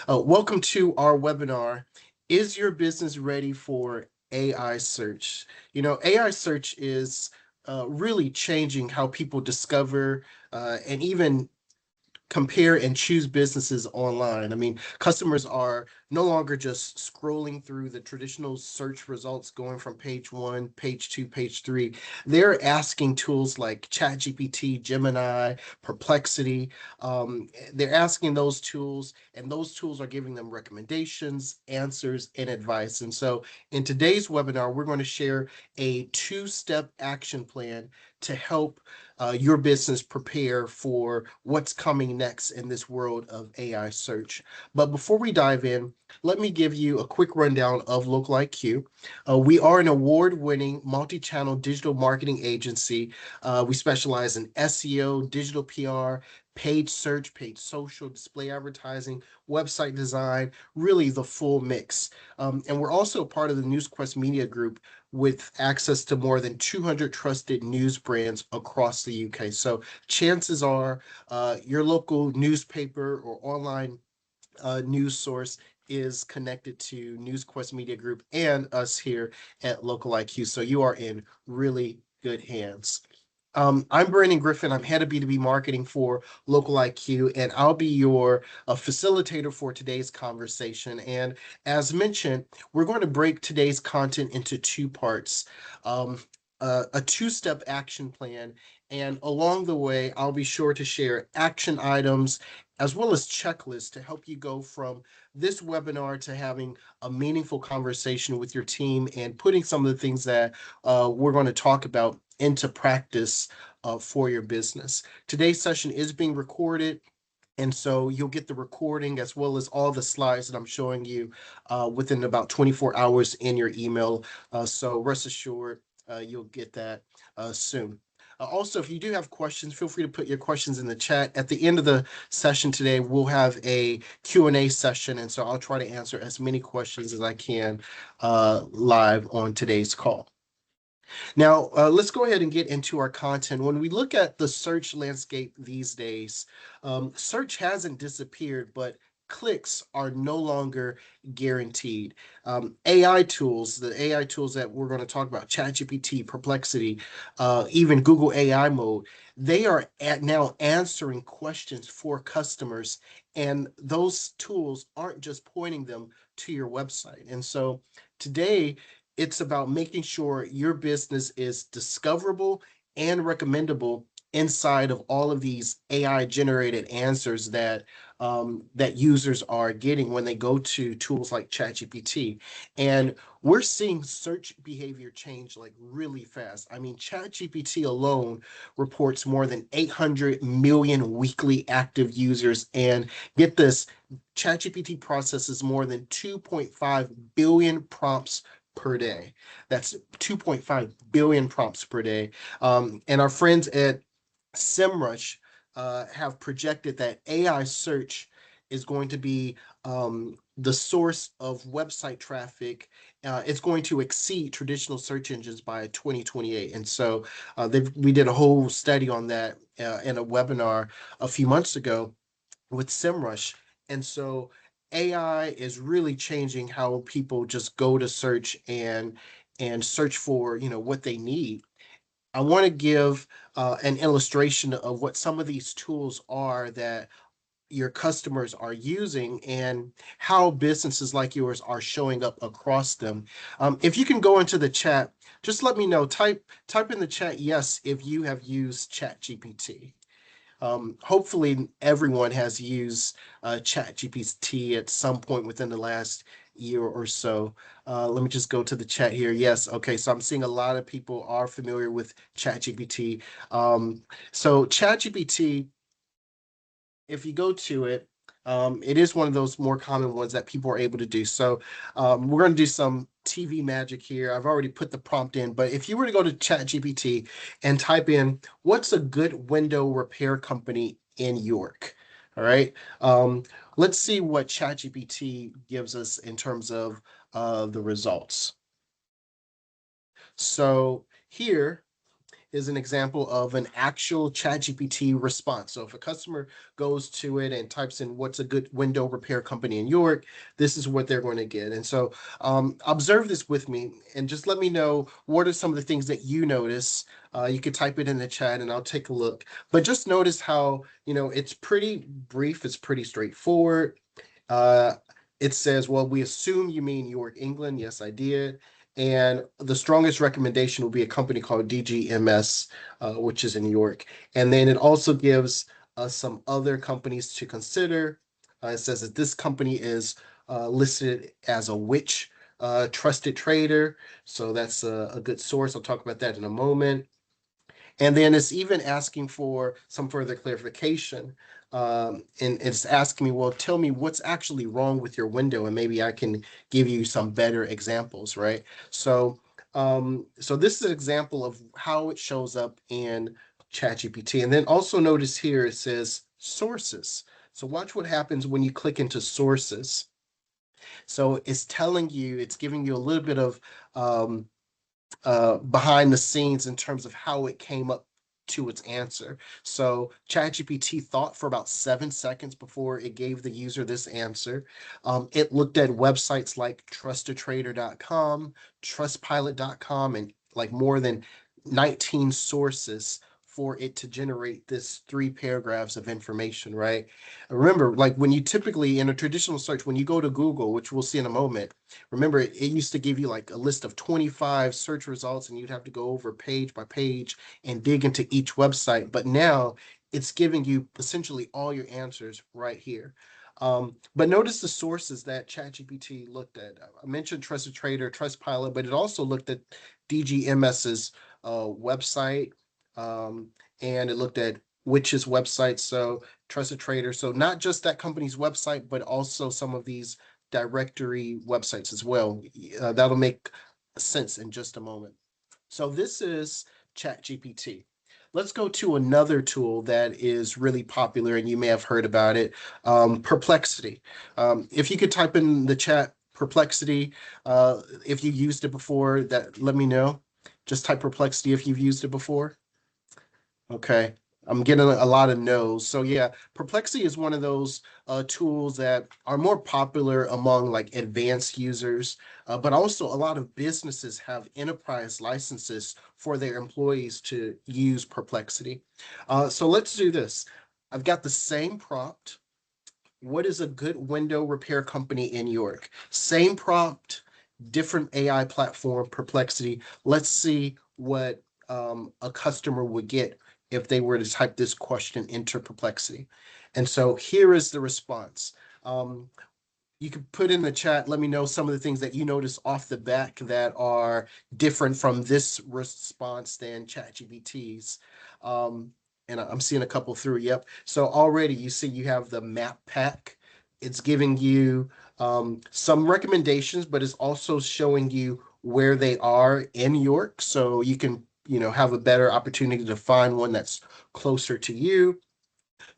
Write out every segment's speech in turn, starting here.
Welcome to our webinar. Is your business ready for AI search? AI search is really changing how people discover and even compare and choose businesses online. I mean, customers are no longer just scrolling through the traditional search results going from page one, page two, page three. They're asking tools like ChatGPT, Gemini, Perplexity. They're asking those tools, and those tools are giving them recommendations, answers, and advice. And so, in today's webinar, we're going to share a two-step action plan to help your business prepare for what's coming next in this world of AI search. But before we dive in, let me give you a quick rundown of Local IQ. We are an award-winning multi-channel digital marketing agency. We specialize in SEO, digital PR, paid search, paid social, display advertising, website design, really the full mix. And we're also part of the NewsQuest Media Group with access to more than 200 trusted news brands across the UK. So chances are your local newspaper or online news source is connected to NewsQuest Media Group and us here at Local IQ. So you are in really good hands. I'm Brandon Griffin. I'm head of B2B marketing for Local IQ, and I'll be your facilitator for today's conversation. And as mentioned, we're going to break today's content into two parts. A two-step action plan, and along the way, I'll be sure to share action items as well as checklists to help you go from this webinar to having a meaningful conversation with your team and putting some of the things that we're going to talk about into practice for your business. Today's session is being recorded. And so you'll get the recording as well as all the slides that I'm showing you within about 24 hours in your email. So rest assured, you'll get that soon. Also, if you do have questions, feel free to put your questions in the chat. At the end of the session today, we'll have a Q&A session, and so I'll try to answer as many questions as I can live on today's call. Now, let's go ahead and get into our content. When we look at the search landscape these days, search hasn't disappeared, but clicks are no longer guaranteed. AI tools, the AI tools that we're going to talk about, ChatGPT, Perplexity, even Google AI Mode, they are now answering questions for customers, and those tools aren't just pointing them to your website. And so today, it's about making sure your business is discoverable and recommendable inside of all of these AI generated answers that that users are getting when they go to tools like ChatGPT. And we're seeing search behavior change like really fast. I mean, ChatGPT alone reports more than 800 million weekly active users. And get this, ChatGPT processes more than 2.5 billion prompts per day. That's 2.5 billion prompts per day. And our friends at SEMrush have projected that AI search is going to be the source of website traffic. It's going to exceed traditional search engines by 2028. And so we did a whole study on that in a webinar a few months ago with SEMrush. And so AI is really changing how people just go to search and search for what they need. I want to give an illustration of what some of these tools are that your customers are using and how businesses like yours are showing up across them. If you can go into the chat, just let me know. Type in the chat yes if you have used ChatGPT. Hopefully everyone has used ChatGPT at some point within the last year or so. Let me just go to the chat here. Yes, okay, so I'm seeing a lot of people are familiar with ChatGPT. So ChatGPT, if you go to it, it is one of those more common ones that people are able to do. So we're going to do some TV magic here. I've already put the prompt in, but if you were to go to ChatGPT and type in, what's a good window repair company in York? All right. Let's see what ChatGPT gives us in terms of the results. So here is an example of an actual ChatGPT response. So if a customer goes to it and types in what's a good window repair company in York, this is what they're going to get. And so observe this with me and just let me know what are some of the things that you notice. You could type it in the chat and I'll take a look. But just notice how, it's pretty brief, it's pretty straightforward. Uh, it says, well, we assume you mean York, England. Yes, I did. And the strongest recommendation will be a company called DGMS, which is in York. And then it also gives us some other companies to consider. It says that this company is listed as a which trusted trader. So that's a good source. I'll talk about that in a moment. And then it's even asking for some further clarification. And it's asking me, well, tell me what's actually wrong with your window, and maybe I can give you some better examples, right? So this is an example of how it shows up in ChatGPT. And then also notice here it says sources. So watch what happens when you click into sources. So it's telling you, it's giving you a little bit of behind the scenes in terms of how it came up to its answer. So ChatGPT thought for about 7 seconds before it gave the user this answer. It looked at websites like trustedtrader.com, trustpilot.com, and like more than 19 sources for it to generate this 3 paragraphs of information, right? Remember, like when you typically in a traditional search, when you go to Google, which we'll see in a moment, remember it used to give you like a list of 25 search results and you'd have to go over page by page and dig into each website. But now it's giving you essentially all your answers right here. But notice the sources that ChatGPT looked at. I mentioned Trusted Trader, Trustpilot, but it also looked at DGMS's website, and it looked at Witch's website, so Trusted Trader. So not just that company's website, but also some of these directory websites as well. That'll make sense in just a moment. So this is ChatGPT. Let's go to another tool that is really popular and you may have heard about it, Perplexity. If you could type in the chat Perplexity, if you used it before, that let me know. Just type Perplexity if you've used it before. Okay. I'm getting a lot of no's. So yeah, Perplexity is one of those tools that are more popular among like advanced users, but also a lot of businesses have enterprise licenses for their employees to use Perplexity. So let's do this. I've got the same prompt. What is a good window repair company in York? Same prompt, different AI platform, Perplexity. Let's see what a customer would get if they were to type this question into Perplexity. And so here is the response. You can put in the chat, let me know some of the things that you notice off the back that are different from this response than ChatGPT's. And I'm seeing a couple through. Yep. So already you see you have the map pack. It's giving you some recommendations, but it's also showing you where they are in York. So you can, have a better opportunity to find one that's closer to you.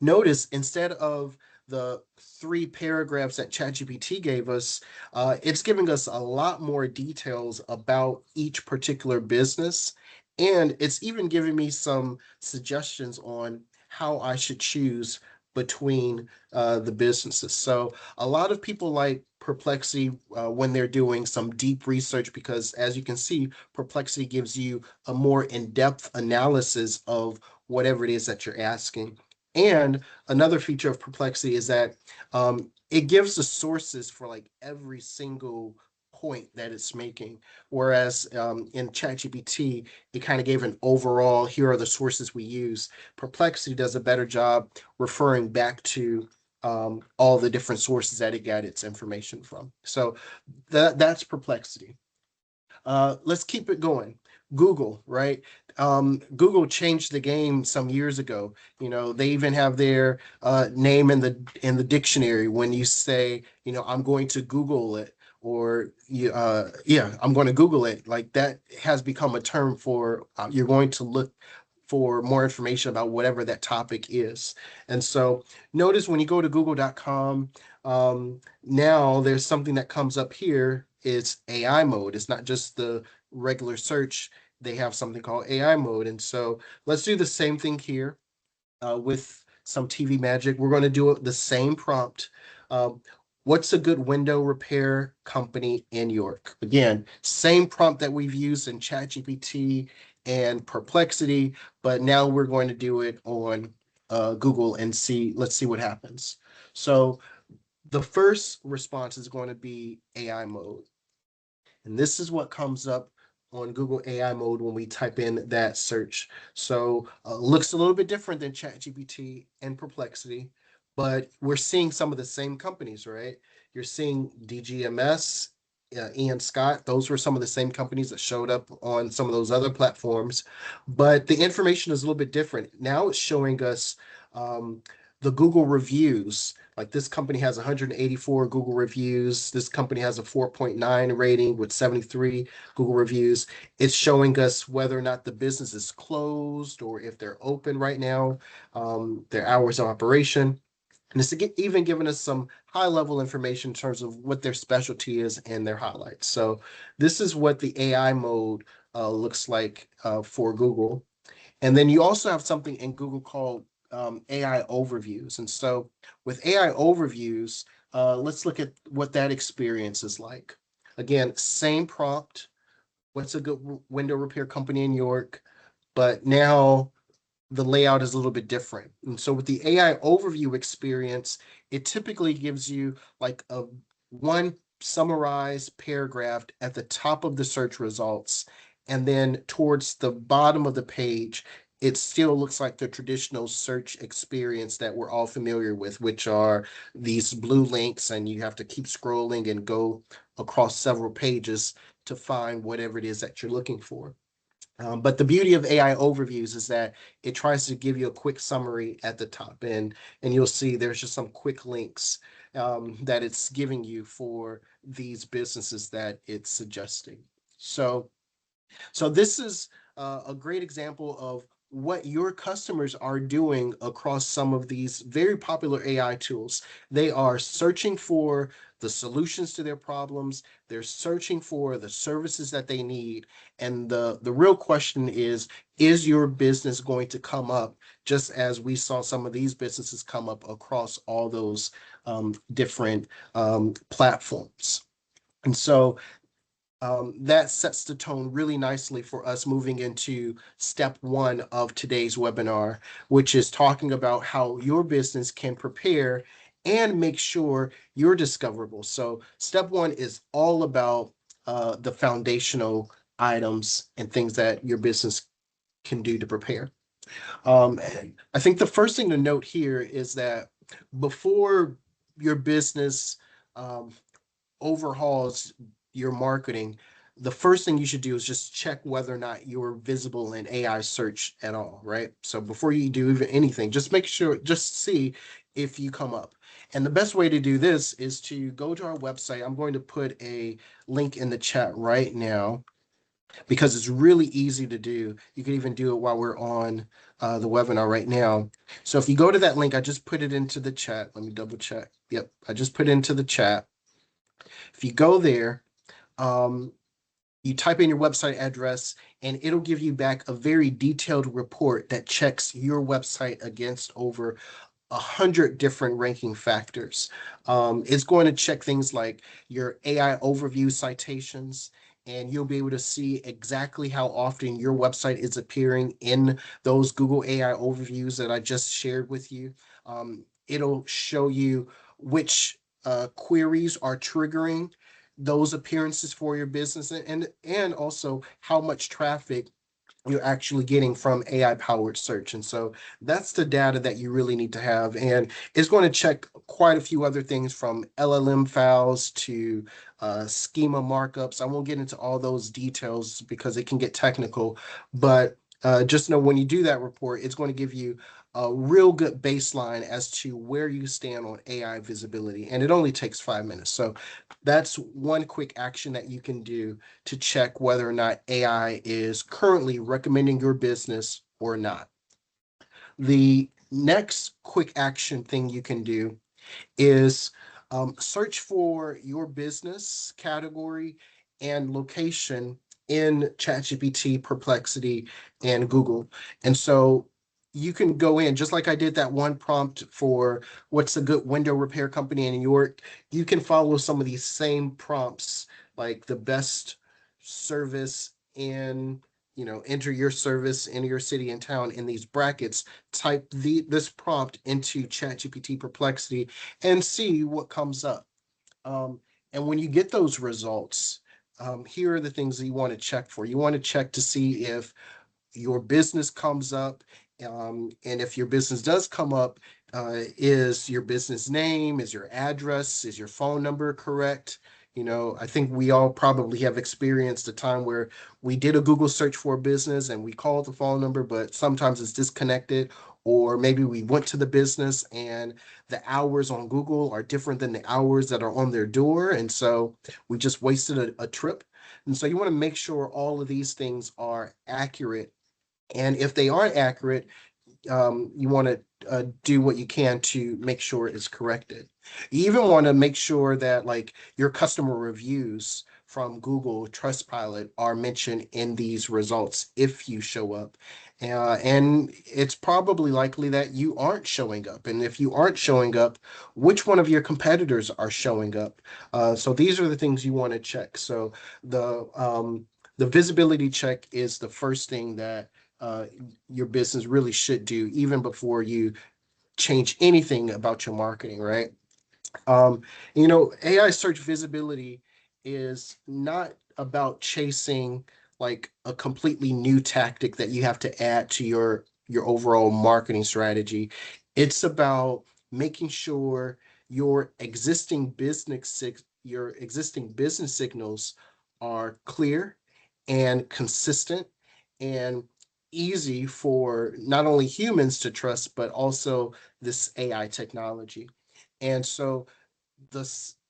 Notice instead of the 3 paragraphs that ChatGPT gave us, it's giving us a lot more details about each particular business. And it's even giving me some suggestions on how I should choose between the businesses. So a lot of people like Perplexity when they're doing some deep research because, as you can see, Perplexity gives you a more in-depth analysis of whatever it is that you're asking. And another feature of Perplexity is that it gives the sources for like every single point that it's making. Whereas in ChatGPT, it kind of gave an overall, here are the sources we use. Perplexity does a better job referring back to all the different sources that it got its information from. So that's Perplexity. Let's keep it going. Google, right? Google changed the game some years ago. They even have their name in the dictionary when you say, I'm going to Google it, or yeah, I'm going to Google it. Like that has become a term for you're going to look for more information about whatever that topic is. And so notice when you go to google.com, now there's something that comes up here. It's AI mode. It's not just the regular search. they have something called AI mode. And so let's do the same thing here with some TV magic. We're going to do the same prompt. Um, what's a good window repair company in York? Again, same prompt that we've used in ChatGPT and Perplexity, but now we're going to do it on Google and see. Let's see what happens. So the first response is going to be AI mode. And this is what comes up on Google AI mode when we type in that search. So looks a little bit different than ChatGPT and Perplexity, but we're seeing some of the same companies, right? You're seeing DGMS, Ian Scott. Those were some of the same companies that showed up on some of those other platforms, but the information is a little bit different. Now it's showing us um, the Google reviews. Like this company has 184 Google reviews. This company has a 4.9 rating with 73 Google reviews. It's showing us whether or not the business is closed or if they're open right now, their hours of operation. And it's even giving us some high level information in terms of what their specialty is and their highlights. So this is what the AI mode looks like for Google. And then you also have something in Google called AI overviews. And so with AI overviews, let's look at what that experience is like. Again, same prompt. What's a good window repair company in York? But now the layout is a little bit different. And so with the AI overview experience, it typically gives you like a one summarized paragraph at the top of the search results. And then towards the bottom of the page, it still looks like the traditional search experience that we're all familiar with, which are these blue links, and you have to keep scrolling and go across several pages to find whatever it is that you're looking for. But the beauty of AI overviews is that it tries to give you a quick summary at the top, and you'll see there's just some quick links that it's giving you for these businesses that it's suggesting. So this is a great example of what your customers are doing across some of these very popular AI tools. They are searching for the solutions to their problems. They're searching for the services that they need. And the real question is your business going to come up just as we saw some of these businesses come up across all those different platforms? And so that sets the tone really nicely for us moving into step one of today's webinar, which is talking about how your business can prepare and make sure you're discoverable. So step one is all about the foundational items and things that your business can do to prepare. And I think the first thing to note here is that before your business um, overhauls your marketing, the first thing you should do is just check whether or not you're visible in AI search at all, right? So before you do even anything, just make sure, just see if you come up. And the best way to do this is to go to our website. I'm going to put a link in the chat right now because it's really easy to do. You can even do it while we're on the webinar right now. So if you go to that link, I just put it into the chat. Let me double check. Yep, I just put it into the chat. If you go there, um, you type in your website address, and it'll give you back a very detailed report that checks your website against over 100 different ranking factors. It's going to check things like your AI overview citations, and you'll be able to see exactly how often your website is appearing in those Google AI overviews that I just shared with you. It'll show you which queries are triggering those appearances for your business, and also how much traffic you're actually getting from AI powered search. And so that's the data that you really need to have. And it's going to check quite a few other things from LLM files to schema markups. I won't get into all those details because it can get technical, but just know when you do that report, it's going to give you a real good baseline as to where you stand on AI visibility. And it only takes 5 minutes. So that's one quick action that you can do to check whether or not AI is currently recommending your business or not. The next quick action thing you can do is search for your business category and location in ChatGPT, Perplexity, and Google. And so you can go in, just like I did that one prompt for what's a good window repair company in New York. You can follow some of these same prompts, like the best service in, enter your service in your city and town in these brackets, type this prompt into ChatGPT Perplexity and see what comes up. Um, and when you get those results, here are the things that you want to check for. You want to check to see if your business comes up. And if your business does come up, is your business name, is your address, is your phone number correct? I think we all probably have experienced a time where we did a Google search for a business and we called the phone number, but sometimes it's disconnected. Or maybe we went to the business and the hours on Google are different than the hours that are on their door. And so we just wasted a trip. And so you want to make sure all of these things are accurate, and if they aren't accurate, you want to do what you can to make sure it's corrected. You even want to make sure that like your customer reviews from Google Trustpilot are mentioned in these results if you show up. And it's probably likely that you aren't showing up. And if you aren't showing up, which one of your competitors are showing up? So these are the things you want to check. So the visibility check is the first thing that uh, your business really should do even before you change anything about your marketing, right? Um, AI search visibility is not about chasing like a completely new tactic that you have to add to your overall marketing strategy. It's about making sure your existing business signals are clear and consistent and easy for not only humans to trust, but also this AI technology. And so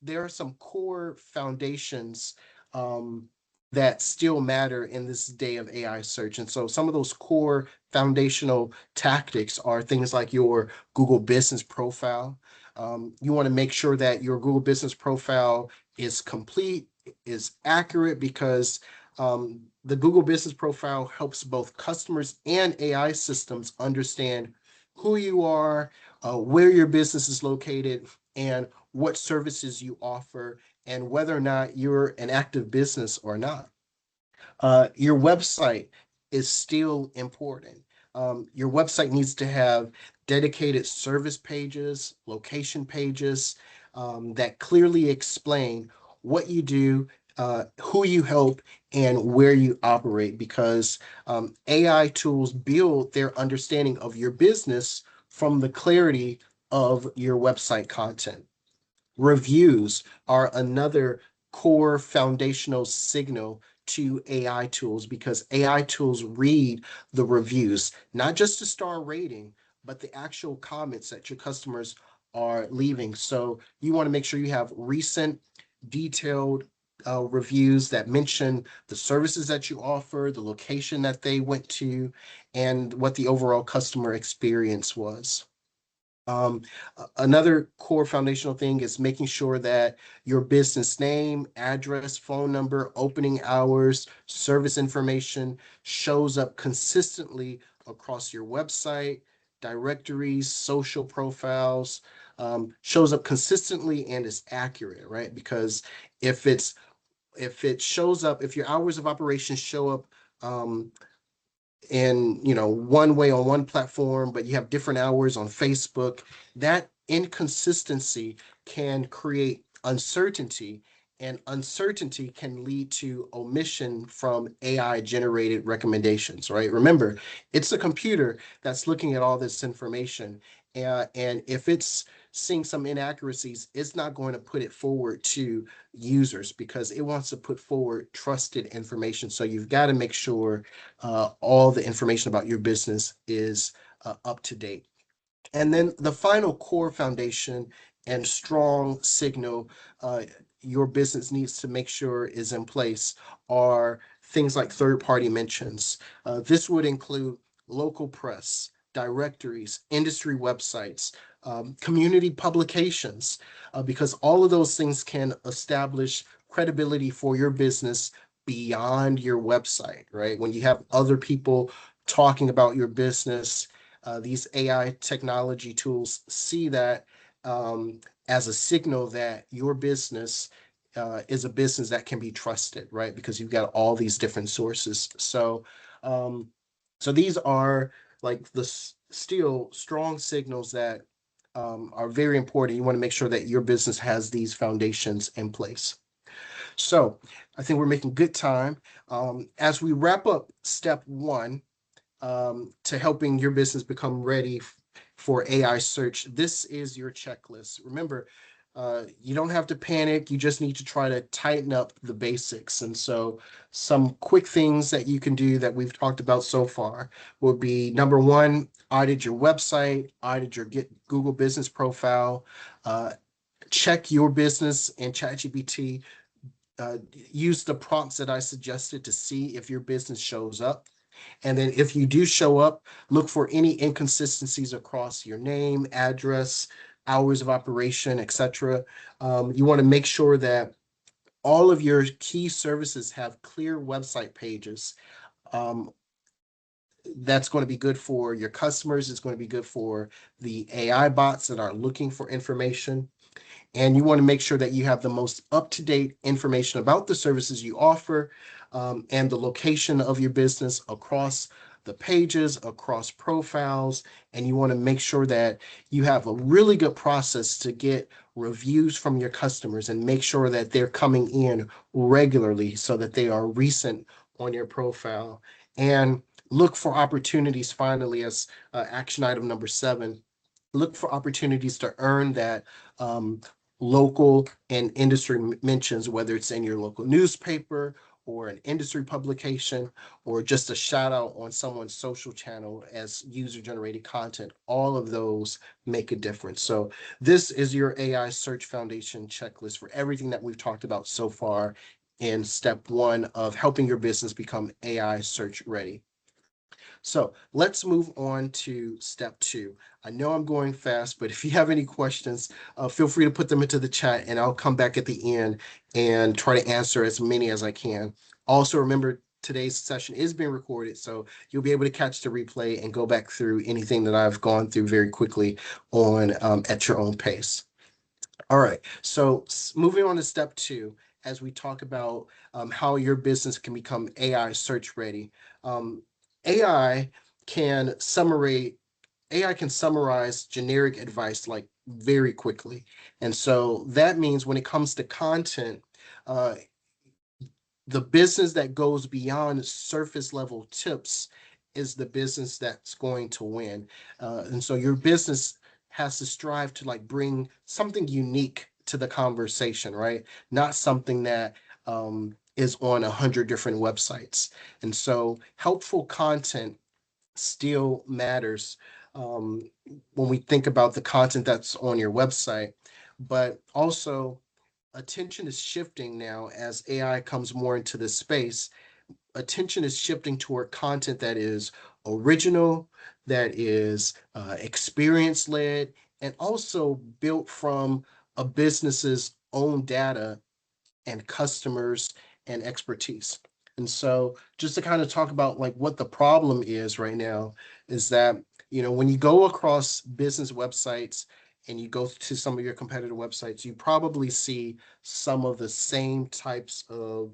there are some core foundations um, that still matter in this day of AI search. And so some of those core foundational tactics are things like your Google business profile. You want to make sure that your Google business profile is complete, is accurate, because the Google business profile helps both customers and AI systems understand who you are, where your business is located, and what services you offer, and whether or not you're an active business or not. Your website is still important. Your website needs to have dedicated service pages, location pages that clearly explain what you do, who you help, and where you operate, because AI tools build their understanding of your business from the clarity of your website content. Reviews are another core foundational signal to AI tools, because AI tools read the reviews, not just the star rating, but the actual comments that your customers are leaving. So you want to make sure you have recent, detailed reviews that mention the services that you offer, the location that they went to, and what the overall customer experience was. Um, Another core foundational thing is making sure that your business name, address, phone number, opening hours, service information shows up consistently across your website, directories, social profiles, shows up consistently and is accurate, right? Because if it's if it shows up, if your hours of operation show up um, in one way on one platform, but you have different hours on Facebook, that inconsistency can create uncertainty, and uncertainty can lead to omission from AI generated recommendations, right? Remember, it's a computer that's looking at all this information, and if it's seeing some inaccuracies, it's not going to put it forward to users because it wants to put forward trusted information. So you've got to make sure all the information about your business is up to date. And then the final core foundation and strong signal your business needs to make sure is in place are things like third party mentions. This would include local press, directories, industry websites, community publications, because all of those things can establish credibility for your business beyond your website, right? When you have other people talking about your business, these AI technology tools see that as a signal that your business is a business that can be trusted, right? Because you've got all these different sources. Um, so these are like the still strong signals that are very important. You want to make sure that your business has these foundations in place. So I think we're making good time. As we wrap up step one, to helping your business become ready for AI search, this is your checklist. Remember, you don't have to panic. You just need to try to tighten up the basics. And so, some quick things that you can do that we've talked about so far would be number one, audit your website, audit your Google business profile, uh, check your business in ChatGPT. Use the prompts that I suggested to see if your business shows up. And then if you do show up, look for any inconsistencies across your name, address, hours of operation, etc. You want to make sure that all of your key services have clear website pages. Um, that's going to be good for your customers. It's going to be good for the AI bots that are looking for information. And you want to make sure that you have the most up-to-date information about the services you offer, and the location of your business across the pages, across profiles, and you want to make sure that you have a really good process to get reviews from your customers and make sure that they're coming in regularly so that they are recent on your profile. And look for opportunities, finally, as action item number 7. Look for opportunities to earn that local and industry mentions, whether it's in your local newspaper or an industry publication or just a shout out on someone's social channel as user generated content. All of those make a difference. So this is your AI search foundation checklist for everything that we've talked about so far in step one of helping your business become AI search ready. So let's move on to step two. I know I'm going fast, but if you have any questions, feel free to put them into the chat and I'll come back at the end and try to answer as many as I can. Also, remember today's session is being recorded, so you'll be able to catch the replay and go back through anything that I've gone through very quickly on at your own pace. All right, so moving on to step two, as we talk about how your business can become AI search ready. Um, AI can summarize generic advice like very quickly. And so that means when it comes to content, uh, the business that goes beyond surface level tips is the business that's going to win. And so your business has to strive to like bring something unique to the conversation, right? Not something that is on 100 different websites. And so helpful content still matters when we think about the content that's on your website, but also attention is shifting now as AI comes more into this space. Attention is shifting toward content that is original, that is experience led, and also built from a business's own data and customers and expertise. And so just to kind of talk about like what the problem is right now is that, when you go across business websites and you go to some of your competitor websites, you probably see some of the same types of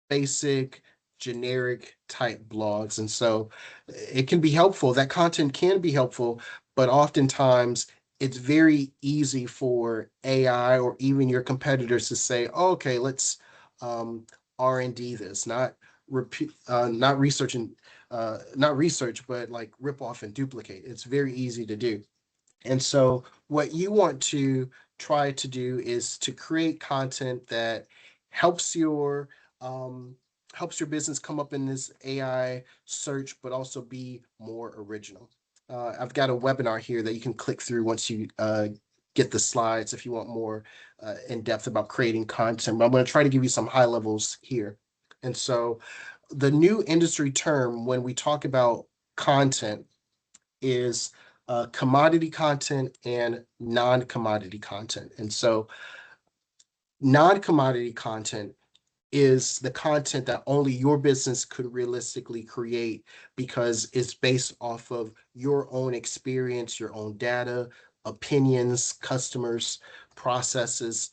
basic, generic type blogs. And so it can be helpful. That content can be helpful, but oftentimes it's very easy for AI or even your competitors to say, oh, okay, let's R&D this, not repeat, not research and not research, but like rip off and duplicate. It's very easy to do. And so what you want to try to do is to create content that helps your um, helps your business come up in this AI search, but also be more original. I've got a webinar here that you can click through once you get the slides if you want more in depth about creating content. But I'm going to try to give you some high levels here. And so the new industry term when we talk about content is commodity content and non-commodity content. And so non-commodity content is the content that only your business could realistically create because it's based off of your own experience, your own data, opinions, customers, processes,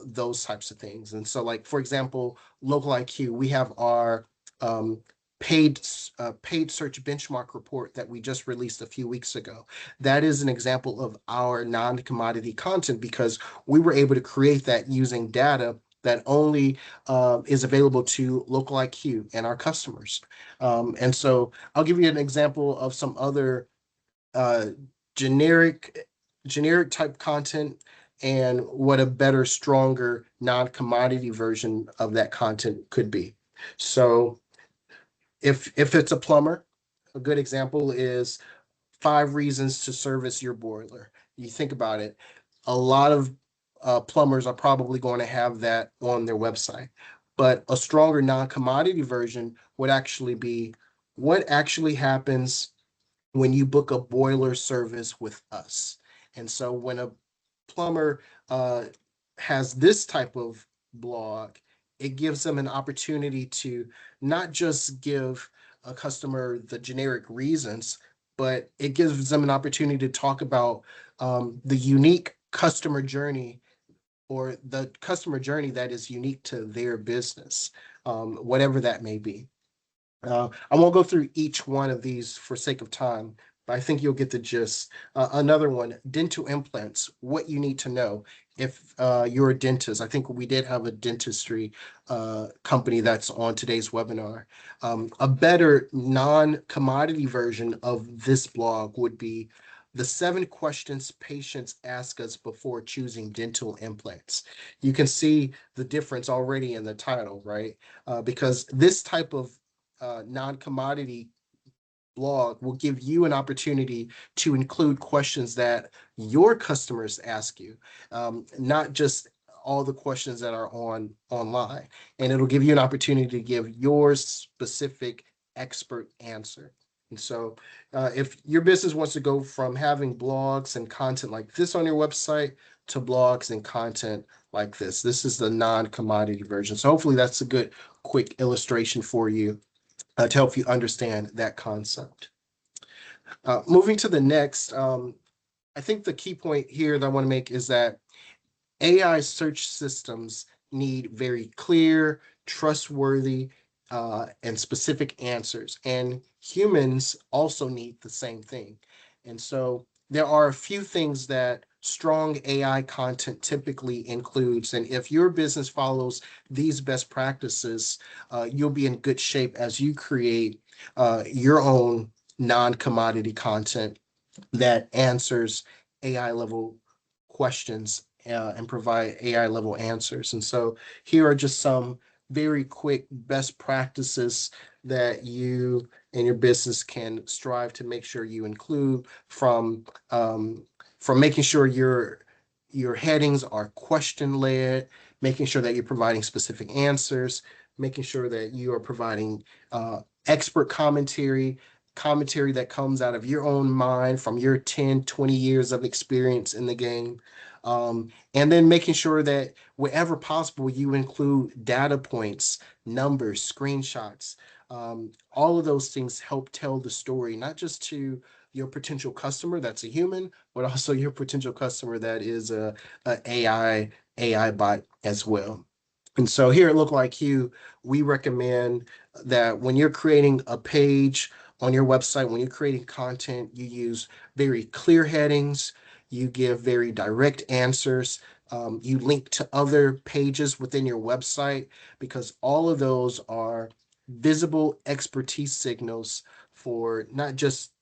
those types of things. And so, like for example, Local IQ, we have our um, paid search benchmark report that we just released a few weeks ago. That is an example of our non-commodity content because we were able to create that using data that only is available to Local IQ and our customers. And so I'll give you an example of some other uh, generic generic type content and what a better, stronger, non-commodity version of that content could be. So if it's a plumber, a good example is 5 reasons to service your boiler. You think about it, a lot of plumbers are probably going to have that on their website. But a stronger non-commodity version would actually be what actually happens when you book a boiler service with us. And so when a plumber uh, has this type of blog, it gives them an opportunity to not just give a customer the generic reasons, but it gives them an opportunity to talk about the unique customer journey or the customer journey that is unique to their business, whatever that may be. I won't go through each one of these for sake of time, but I think you'll get the gist. Another one, dental implants, what you need to know if you're a dentist. I think we did have a dentistry company that's on today's webinar. A better non-commodity version of this blog would be the 7 questions patients ask us before choosing dental implants. You can see the difference already in the title, right? Because this type of non-commodity blog will give you an opportunity to include questions that your customers ask you, not just all the questions that are online. And it'll give you an opportunity to give your specific expert answer. And so, if your business wants to go from having blogs and content like this on your website to blogs and content like this is the non-commodity version. So hopefully that's a good quick illustration for you to help you understand that concept. Moving to the next, I think the key point here that I want to make is that AI search systems need very clear, trustworthy, and specific answers. And humans also need the same thing. And so there are a few things that strong AI content typically includes. And if your business follows these best practices, you'll be in good shape as you create your own non-commodity content that answers AI level questions and provide AI level answers. And so here are just some very quick best practices that you and your business can strive to make sure you include from making sure your headings are question led, making sure that you're providing specific answers, making sure that you are providing expert commentary that comes out of your own mind from your 10, 20 years of experience in the game. And then making sure that wherever possible, you include data points, numbers, screenshots. All of those things help tell the story, not just to your potential customer that's a human, but also your potential customer that is a AI bot as well. And so here at Local IQ, we recommend that when you're creating a page on your website, when you're creating content, you use very clear headings, you give very direct answers, you link to other pages within your website, because all of those are visible expertise signals for not just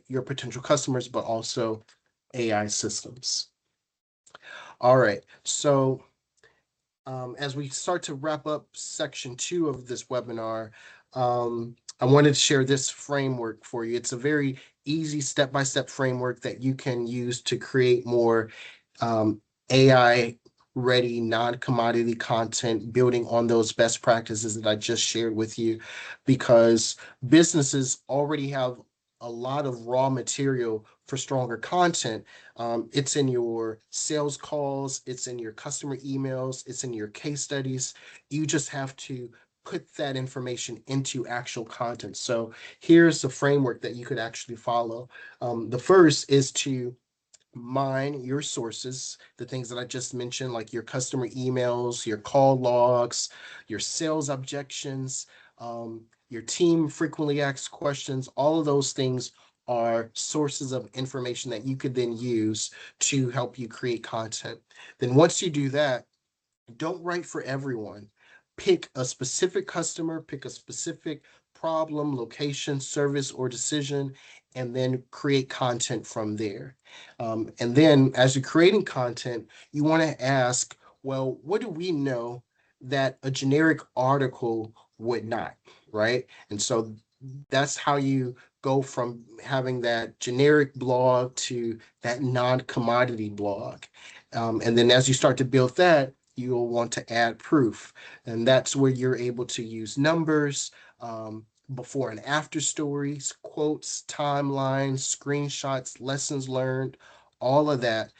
your potential customers, but also AI systems. All right, so as we start to wrap up section 2 of this webinar, I wanted to share this framework for you. It's a very easy step-by-step framework that you can use to create more AI ready non-commodity content, building on those best practices that I just shared with you, because businesses already have a lot of raw material for stronger content. It's in your sales calls, it's in your customer emails, it's in your case studies. You just have to put that information into actual content. So here's the framework that you could actually follow. The first is to mine your sources, the things that I just mentioned, like your customer emails, your call logs, your sales objections, your team frequently asked questions. All of those things are sources of information that you could then use to help you create content. Then once you do that, don't write for everyone. Pick a specific customer, pick a specific problem, location, service, or decision, and then create content from there. And then as you're creating content, you want to ask, well, what do we know that a generic article would not, right? And so that's how you go from having that generic blog to that non-commodity blog. And then as you start to build that, you'll want to add proof. And that's where you're able to use numbers, before and after stories, quotes, timelines, screenshots, lessons learned. All of that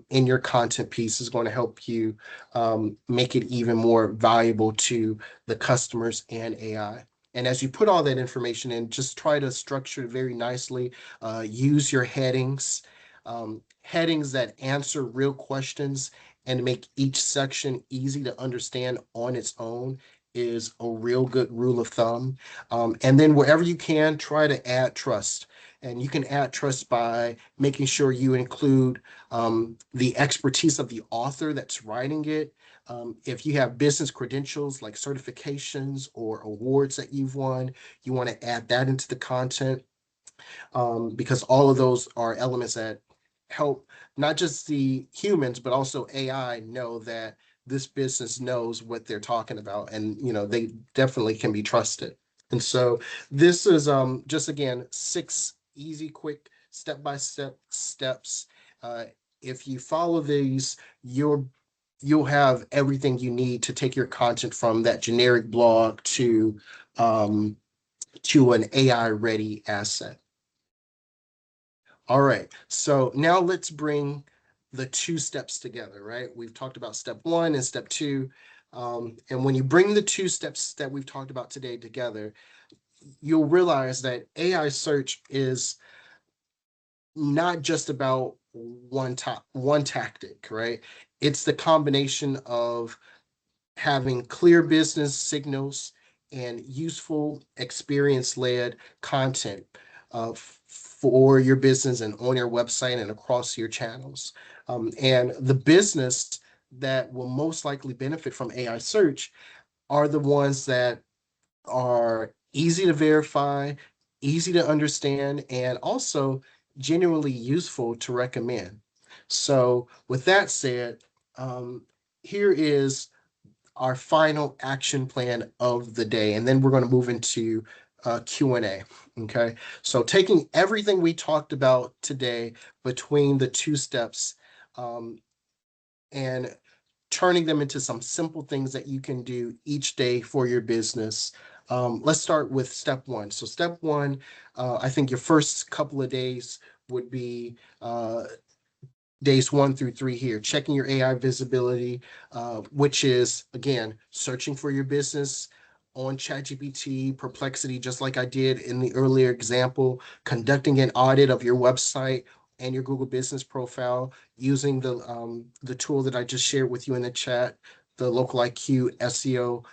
in your content piece is going to help you make it even more valuable to the customers and AI. And as you put all that information in, just try to structure it very nicely. Use your headings, headings that answer real questions and make each section easy to understand on its own is a real good rule of thumb. And then wherever you can, try to add trust. And you can add trust by making sure you include the expertise of the author that's writing it. If you have business credentials like certifications or awards that you've won, you want to add that into the content, because all of those are elements that help not just the humans but also AI know that this business knows what they're talking about, and they definitely can be trusted. And so this is just again 6 easy, quick, step-by-step steps. Uh, if you follow these, you'll have everything you need to take your content from that generic blog um, to an AI ready asset. All right. So now let's bring the 2 steps together, right? We've talked about step 1 and step 2. And when you bring the 2 steps that we've talked about today together, you'll realize that AI search is not just about one tactic, right? It's the combination of having clear business signals and useful experience-led content for your business and on your website and across your channels. And the business that will most likely benefit from AI search are the ones that are easy to verify, easy to understand, and also genuinely useful to recommend. So with that said, here is our final action plan of the day, and then we're going to move into Q&A. Okay, so taking everything we talked about today between the 2 steps, and turning them into some simple things that you can do each day for your business. Let's start with step 1. So step 1, I think your first couple of days would be days 1 through 3 here, checking your AI visibility, which is, again, searching for your business on ChatGPT, Perplexity, just like I did in the earlier example, conducting an audit of your website and your Google Business profile using the tool that I just shared with you in the chat, the Local IQ SEO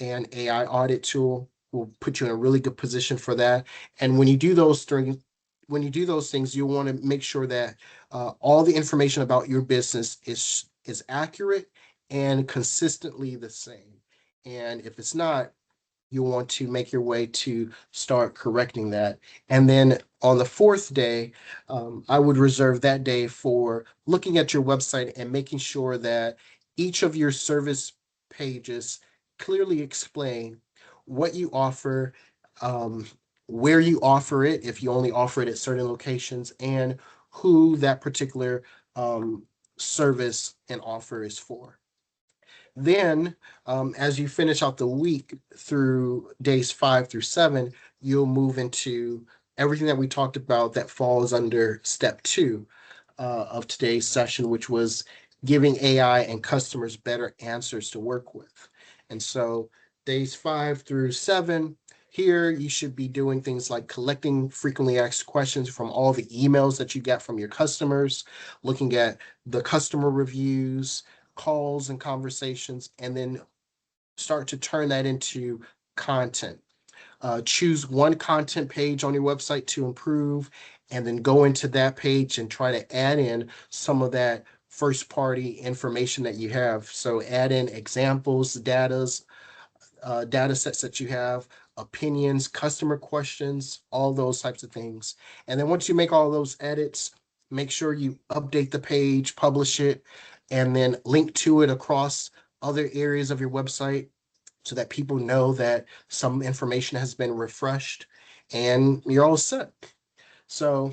and AI audit tool will put you in a really good position for that. And when you do those things, you want to make sure that all the information about your business is accurate and consistently the same. And if it's not, you want to make your way to start correcting that. And then on the 4th day, I would reserve that day for looking at your website and making sure that each of your service pages clearly explain what you offer, um, where you offer it, if you only offer it at certain locations, and who that particular service and offer is for. Then, as you finish out the week through days 5 through 7, you'll move into everything that we talked about that falls under step two of today's session, which was giving AI and customers better answers to work with. And so days 5 through 7, here you should be doing things like collecting frequently asked questions from all the emails that you get from your customers, looking at the customer reviews, calls and conversations, and then start to turn that into content. Choose one content page on your website to improve, and then go into that page and try to add in some of that first party information that you have. So add in examples, data sets that you have, opinions, customer questions, all those types of things. And then once you make all those edits, make sure you update the page, publish it, and then link to it across other areas of your website so that people know that some information has been refreshed and you're all set. So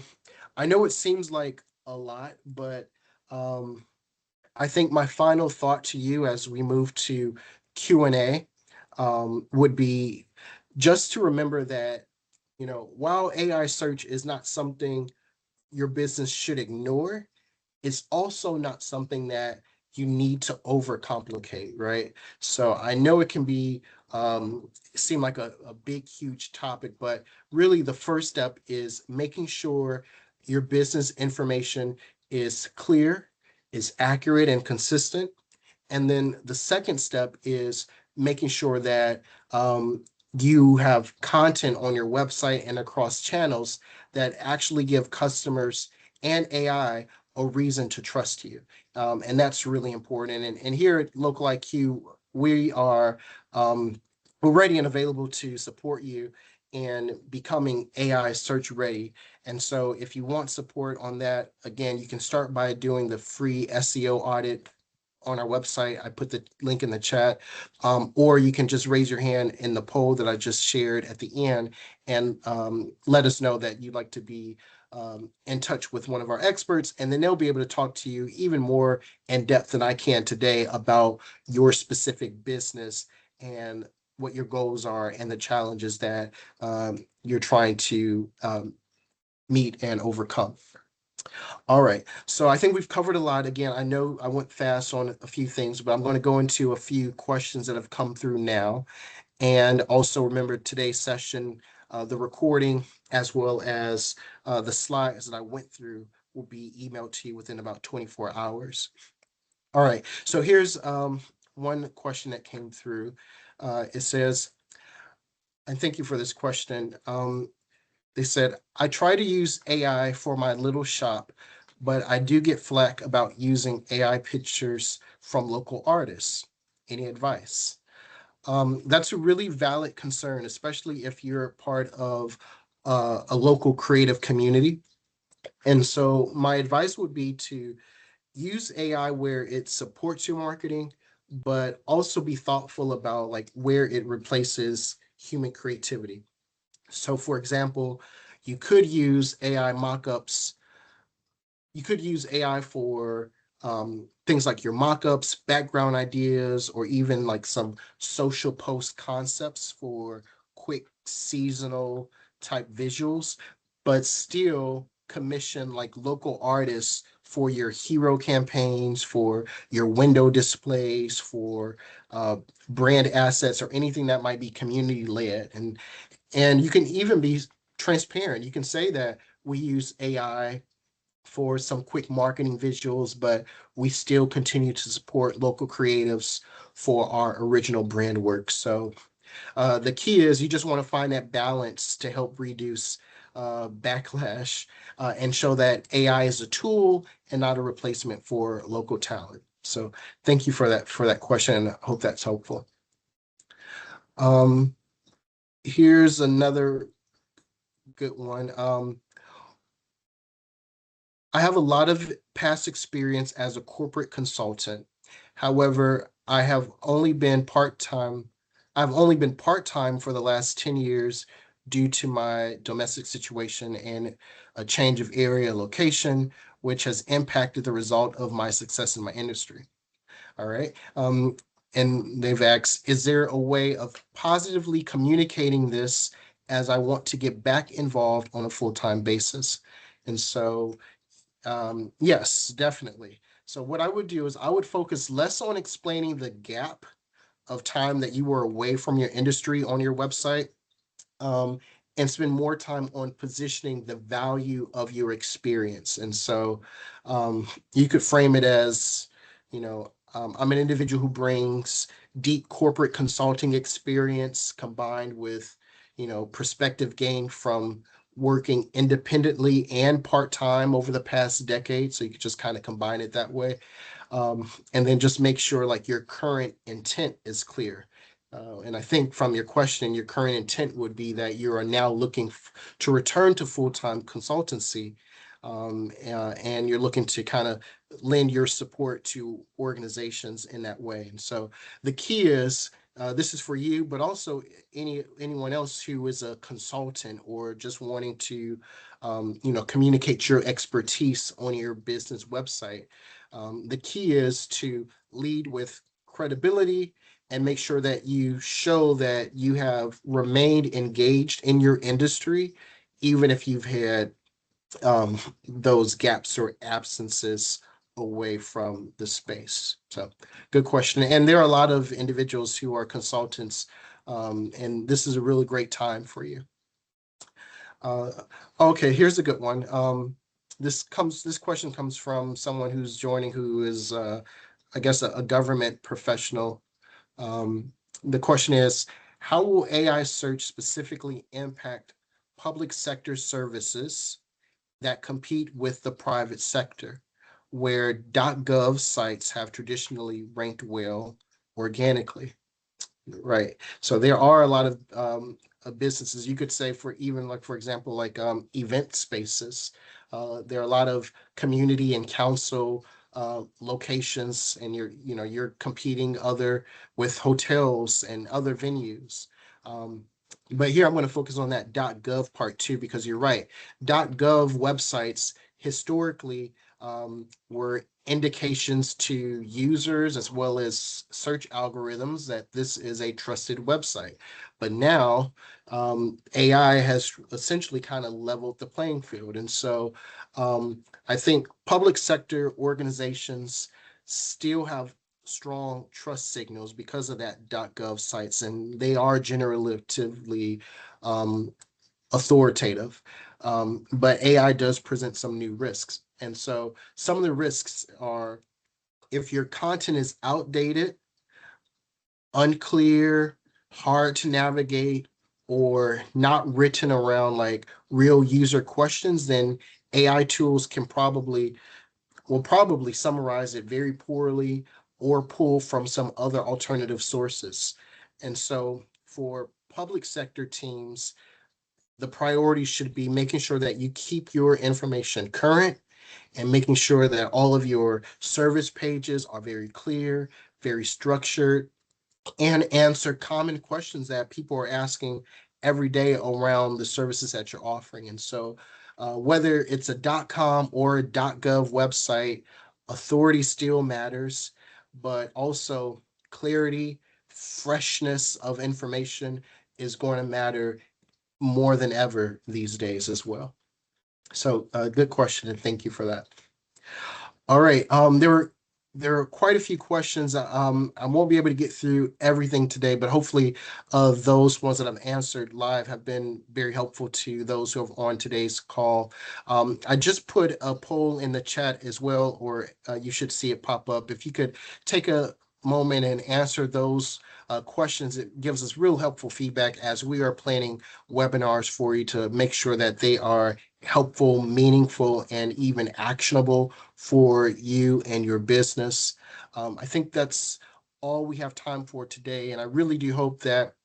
I know it seems like a lot, but um, I think my final thought to you as we move to Q&A would be just to remember that, while AI search is not something your business should ignore, it's also not something that you need to overcomplicate, right? So I know it can be seem like a big, huge topic, but really the first step is making sure your business information is clear, is accurate and consistent. And then the second step is making sure that you have content on your website and across channels that actually give customers and AI a reason to trust you. And that's really important. And here at Local IQ, we are we're ready and available to support you in becoming AI search ready. And so if you want support on that, again, you can start by doing the free SEO audit on our website. I put the link in the chat, or you can just raise your hand in the poll that I just shared at the end and let us know that you'd like to be in touch with one of our experts, and then they'll be able to talk to you even more in depth than I can today about your specific business and what your goals are and the challenges that you're trying to meet and overcome. All right. So I think we've covered a lot. Again, I know I went fast on a few things, but I'm going to go into a few questions that have come through now. And also remember today's session, the recording, as well as the slides that I went through will be emailed to you within about 24 hours. All right. So here's one question that came through. It says, and thank you for this question. They said, I try to use AI for my little shop, but I do get flack about using AI pictures from local artists. Any advice? That's a really valid concern, especially if you're part of a local creative community. And so my advice would be to use AI where it supports your marketing, but also be thoughtful about like where it replaces human creativity. So for example, you could use AI mockups. You could use AI for things like your mockups, background ideas, or even like some social post concepts for quick seasonal type visuals, but still commission like local artists for your hero campaigns, for your window displays, for brand assets, or anything that might be community led. And you can even be transparent. You can say that we use AI for some quick marketing visuals, but we still continue to support local creatives for our original brand work. So the key is you just want to find that balance to help reduce backlash and show that AI is a tool and not a replacement for local talent. So thank you for that question. I hope that's helpful. Here's another good one. I have a lot of past experience as a corporate consultant. However, I've only been part-time for the last 10 years due to my domestic situation and a change of area location, which has impacted the result of my success in my industry. All right. And they've asked, is there a way of positively communicating this as I want to get back involved on a full-time basis. And so, yes, definitely. So what I would do is I would focus less on explaining the gap of time that you were away from your industry on your website, um, and spend more time on positioning the value of your experience. And so, you could frame it as, I'm an individual who brings deep corporate consulting experience combined with, perspective gained from working independently and part-time over the past decade. So you could just kind of combine it that way. And then just make sure like your current intent is clear. And I think from your question, your current intent would be that you are now looking to return to full-time consultancy, and you're looking to kind of lend your support to organizations in that way. And so the key is, this is for you, but also anyone else who is a consultant or just wanting to, communicate your expertise on your business website. The key is to lead with credibility and make sure that you show that you have remained engaged in your industry, even if you've had, those gaps or absences away from the space. So, good question. And there are a lot of individuals who are consultants, and this is a really great time for you. Uh, okay, here's a good one. This question comes from someone who's joining who is, I guess, a government professional. Um, the question is, how will AI search specifically impact public sector services that compete with the private sector, where .gov sites have traditionally ranked well organically? Right. So there are a lot of businesses. You could say, for even like, for example, like, event spaces. There are a lot of community and council locations, and you're competing other with hotels and other venues. Um, but here I'm going to focus on that .gov part too, because you're right. .gov websites historically, were indications to users as well as search algorithms that this is a trusted website. But now, AI has essentially kind of leveled the playing field. And so, I think public sector organizations still have strong trust signals because of that .gov sites, and they are generatively, um, authoritative. But AI does present some new risks. And so some of the risks are, if your content is outdated, unclear, hard to navigate, or not written around like real user questions, then AI tools will probably summarize it very poorly or pull from some other alternative sources. And so for public sector teams, the priority should be making sure that you keep your information current and making sure that all of your service pages are very clear, very structured, and answer common questions that people are asking every day around the services that you're offering. And so, whether it's a .com or a .gov website, authority still matters, but also clarity, freshness of information is going to matter more than ever these days as well. So, good question, and thank you for that. All right. There are quite a few questions. I won't be able to get through everything today, but hopefully, those ones that I've answered live have been very helpful to those who have on today's call. I just put a poll in the chat as well, or you should see it pop up. If you could take a moment and answer those questions, it gives us real helpful feedback as we are planning webinars for you to make sure that they are helpful, meaningful, and even actionable for you and your business. I think that's all we have time for today. And I really do hope that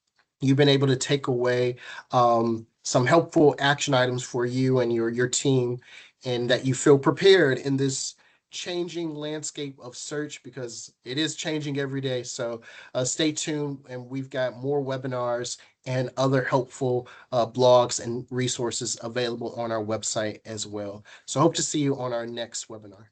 you've been able to take away, some helpful action items for you and your team, and that you feel prepared in this changing landscape of search, because it is changing every day. So, stay tuned, and we've got more webinars and other helpful blogs and resources available on our website as well. So hope to see you on our next webinar.